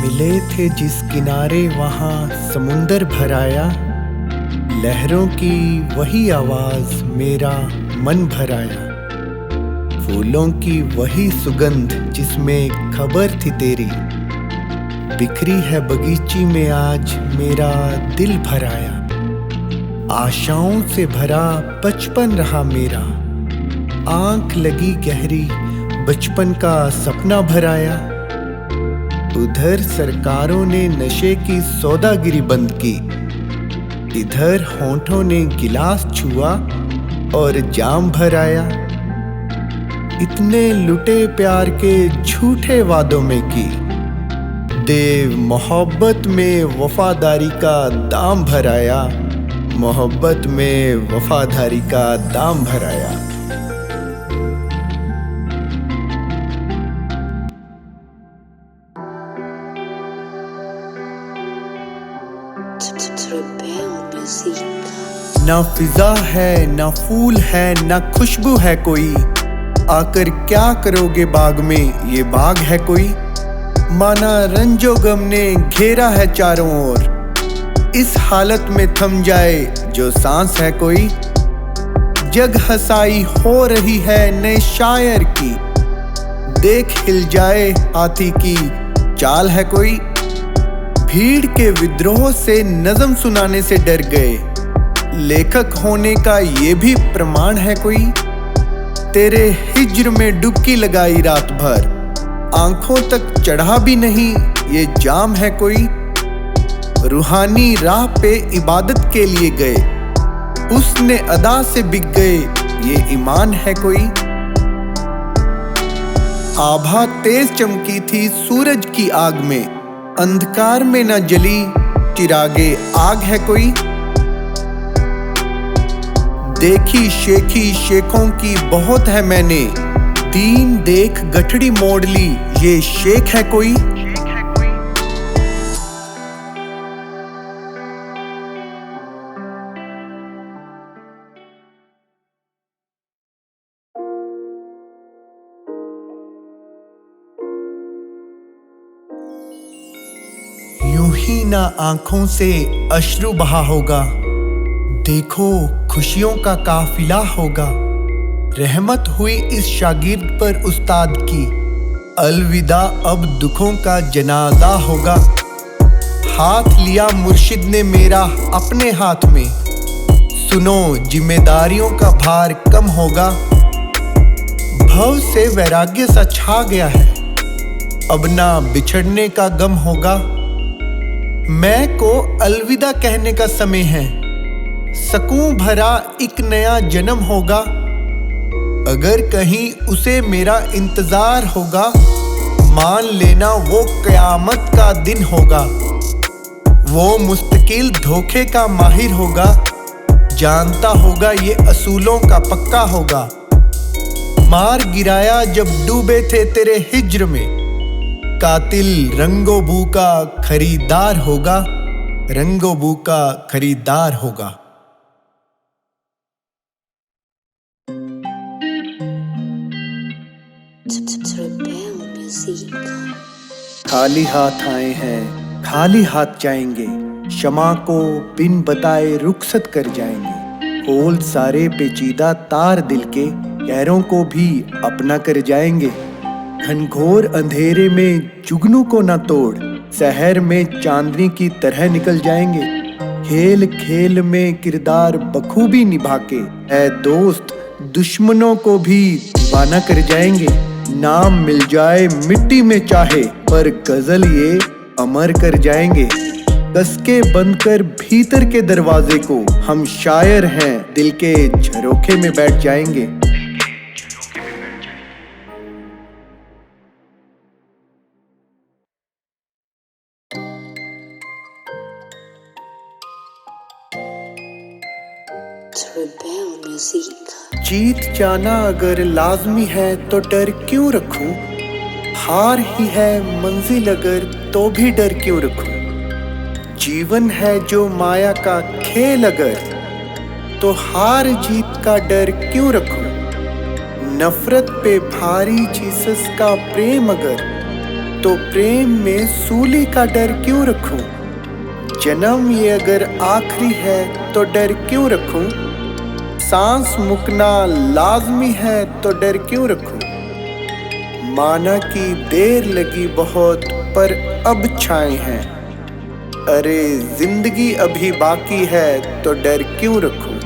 मिले थे जिस किनारे वहां समुंदर भराया, लहरों की वही आवाज मेरा मन भराया। फूलों की वही सुगंध जिसमें खबर थी तेरी, बिखरी है बगीची में आज मेरा दिल भराया। आशाओं से भरा बचपन रहा मेरा, आंख लगी गहरी बचपन का सपना भराया। उधर सरकारों ने नशे की सौदागिरी बंद की, इधर होंठों ने गिलास छुआ और जाम भराया। इतने लुटे प्यार के झूठे वादों में की, देव मोहब्बत में वफादारी का दाम भराया, मोहब्बत में वफादारी का दाम भराया। ना फिजा है ना फूल है ना खुशबू है कोई, आकर क्या करोगे बाग में, ये बाग है कोई। माना रंजो गम ने घेरा है चारों ओर, इस हालत में थम जाए जो सांस है कोई। जग हसाई हो रही है नए शायर की, देख हिल जाए हाथी की चाल है कोई। भीड़ के विद्रोह से नज़म सुनाने से डर गए, लेखक होने का ये भी प्रमाण है कोई। तेरे हिज्र में डुबकी लगाई रात भर, आंखों तक चढ़ा भी नहीं ये जाम है कोई। रूहानी राह पे इबादत के लिए गए, उसने अदा से बिक गए ये ईमान है कोई। आभा तेज चमकी थी सूरज की आग में, अंधकार में न जली चिरागे आग है कोई। देखी शेखी शेखों की बहुत है मैंने, दीन देख गठड़ी मोड़ ली ये शेख है कोई। यूं ही ना आंखों से अश्रु बहा होगा, देखो खुशियों का काफिला होगा। रहमत हुई इस शागिर्द पर उस्ताद की, अलविदा अब दुखों का जनाजा होगा। हाथ लिया मुर्शिद ने मेरा अपने हाथ में, सुनो जिम्मेदारियों का भार कम होगा। भव से वैराग्य सा छा गया है, अब ना बिछड़ने का गम होगा। मैं को अलविदा कहने का समय है, सकूं भरा एक नया जन्म होगा। अगर कहीं उसे मेरा इंतजार होगा, मान लेना वो कयामत का दिन होगा। वो मुस्तकिल धोखे का माहिर होगा, जानता होगा ये असूलों का पक्का होगा। मार गिराया जब डूबे थे तेरे हिज्र में, कातिल रंगो बू का खरीदार होगा, रंगो बू का खरीदार होगा। खाली हाथ आए हैं खाली हाथ जाएंगे, शमा को बिन बताए रुखसत कर जाएंगे। खोल सारे पेचीदा तार दिल के, गैरों को भी अपना कर जाएंगे। घनघोर अंधेरे में जुगनू को न तोड़, शहर में चांदनी की तरह निकल जाएंगे। खेल खेल में किरदार बखूबी निभा के, ऐ दोस्त दुश्मनों को भी दीवाना कर जाएंगे। नाम मिल जाए मिट्टी में चाहे, पर गजल ये अमर कर जाएंगे। कसके बंद कर भीतर के दरवाजे को, हम शायर हैं दिल के झरोखे में बैठ जाएंगे। जीत जाना अगर लाजमी है तो डर क्यों रखूं, हार ही है मंजिल अगर तो भी डर क्यों रखूं। जीवन है जो माया का खेल अगर, तो हार जीत का डर क्यों रखूं। नफरत पे भारी जीसस का प्रेम अगर, तो प्रेम में सूली का डर क्यों रखूं? जन्म ये अगर आखिरी है तो डर क्यों रखूं? सांस मुकना लाजमी है तो डर क्यों रखूं? माना कि देर लगी बहुत पर अब छाए हैं, अरे जिंदगी अभी बाकी है तो डर क्यों रखूं?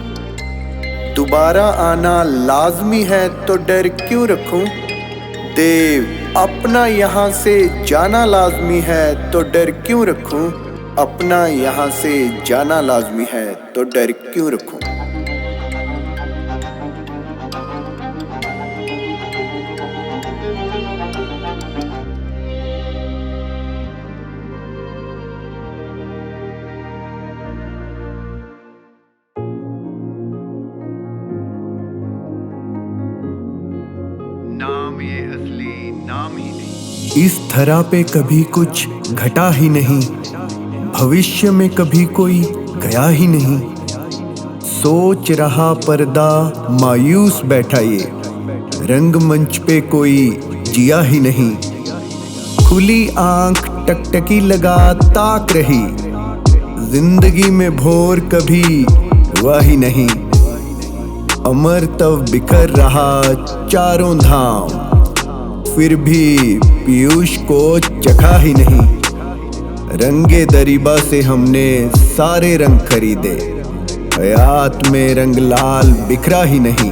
दोबारा आना लाजमी है तो डर क्यों रखूं? देव अपना यहाँ से जाना लाजमी है तो डर क्यों रखूं? अपना यहाँ से जाना लाजमी है तो डर क्यों रखूं? नाम ये असली नाम ही नहीं। इस धरा पे कभी कुछ घटा ही नहीं, भविष्य में कभी कोई गया ही नहीं। सोच रहा पर्दा मायूस बैठा ये, रंगमंच पे कोई जिया ही नहीं। खुली आंख टकटकी लगा ताक रही, जिंदगी में भोर कभी हुआ ही नहीं। अमर तब बिखर रहा चारों धाम, फिर भी पीयूष को चखा ही नहीं। रंगे दरीबा से हमने सारे रंग खरीदे, हयात में रंग लाल बिखरा ही नहीं।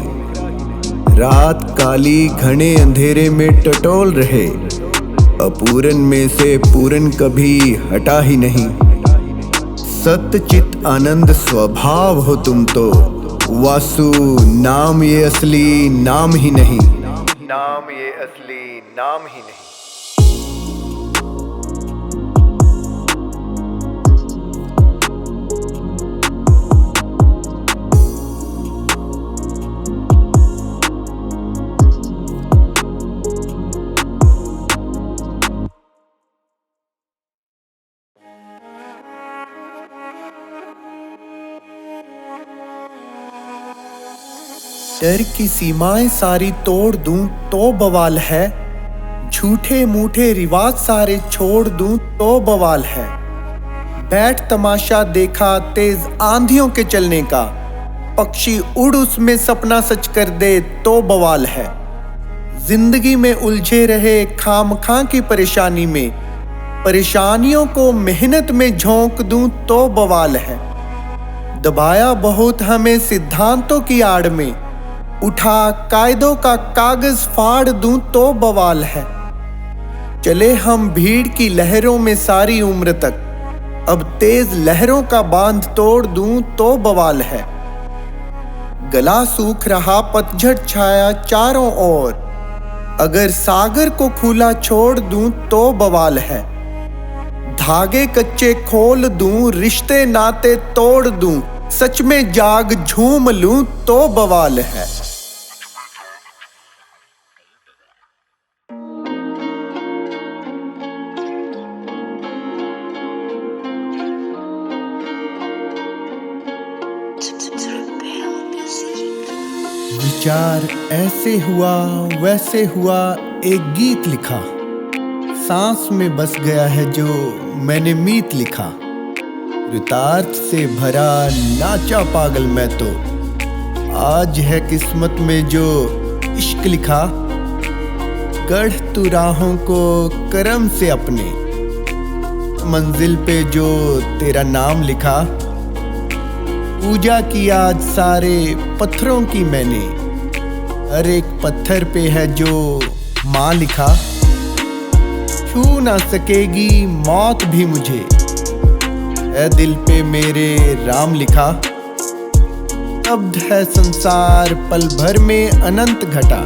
रात काली घने अंधेरे में टटोल रहे, अपूरन में से पूरन कभी हटा ही नहीं। सत्यचित आनंद स्वभाव हो तुम तो, वासु नाम ये असली नाम ही नहीं। नाम ये असली नाम ही नहीं। डर की सीमाएं सारी तोड़ दूं तो बवाल है, झूठे मूठे रिवाज सारे छोड़ दूं तो बवाल है। बैठ तमाशा देखा तेज आंधियों के चलने का, पक्षी उड़ उसमें सपना सच कर दे तो बवाल है। जिंदगी में उलझे रहे खामखां की परेशानी में, परेशानियों को मेहनत में झोंक दूं तो बवाल है। दबाया बहुत हमें सिद्धांतों की आड़ में, उठा कायदों का कागज फाड़ दूं तो बवाल है। चले हम भीड़ की लहरों में सारी उम्र तक, अब तेज लहरों का बांध तोड़ दूं तो बवाल है। गला सूख रहा पतझड़ छाया चारों ओर, अगर सागर को खुला छोड़ दूं तो बवाल है। धागे कच्चे खोल दूं, रिश्ते नाते तोड़ दूं, सच में जाग झूम लूं तो बवाल है। विचार ऐसे हुआ वैसे हुआ, एक गीत लिखा, सांस में बस गया है जो मैंने मीत लिखा। कृतार्थ से भरा नाचा पागल मैं तो, आज है किस्मत में जो इश्क लिखा। गढ़ तू राहों को करम से अपने, मंजिल पे जो तेरा नाम लिखा। पूजा की आज सारे पत्थरों की मैंने, हर एक पत्थर पे है जो माँ लिखा। छू ना सकेगी मौत भी मुझे, है दिल पे मेरे राम लिखा। स्तब्ध है संसार पल भर में अनंत घटा,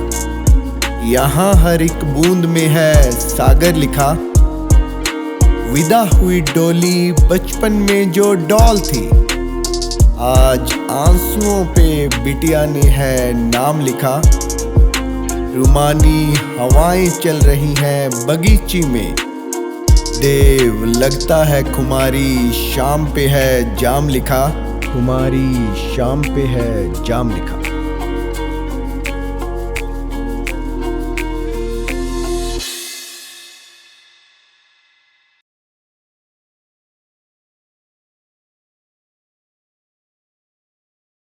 यहाँ हर एक बूंद में है सागर लिखा। विदा हुई डोली बचपन में जो डॉल थी, आज आंसुओं पे बिटिया ने है नाम लिखा। रुमानी हवाएं चल रही हैं बगीची में, देव लगता है खुमारी शाम पे है जाम लिखा। खुमारी शाम पे है जाम लिखा।